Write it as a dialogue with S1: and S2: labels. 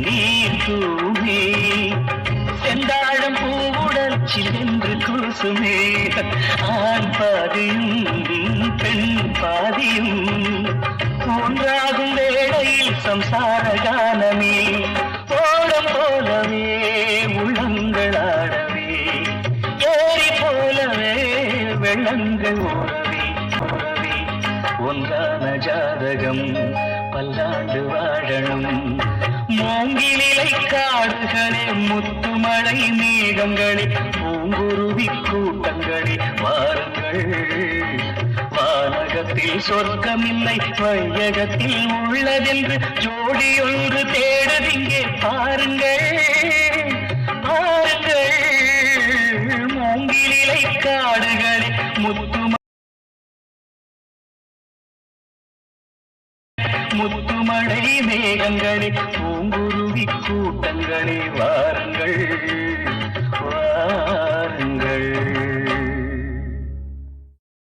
S1: நீர் தூமே செந்தாழம் பூவுடல் சில்லென்று கூசுமே ஆண் பாதியும் பெண் பாதியும் ஒன்றாகும் வேளையில் சம்சார கானமே ஓடம் போலவே உள்ளங்களாடவே ஏரி போலவே வெள்ளங்கள் ஓடவே ஓடவே ஒன்றான ஜாதகம் பல்லாண்டு வாழணும் மூங்கிலிலை காடுகளே முத்துமலை மேகங்களே பூங்குருவி கூட்டங்களே வாருங்கள் வானகத்தில் சொர்க்கமில்லை வையகத்தில் உள்ளதென்று ஜோடியொன்று தேடுதிங்கே பாருங்கள் பாருங்கள் மூங்கிலிலை காடுகளே முத்துமழை மேகங்களே பூங்குருவி கூட்டங்களே வாருங்கள் வா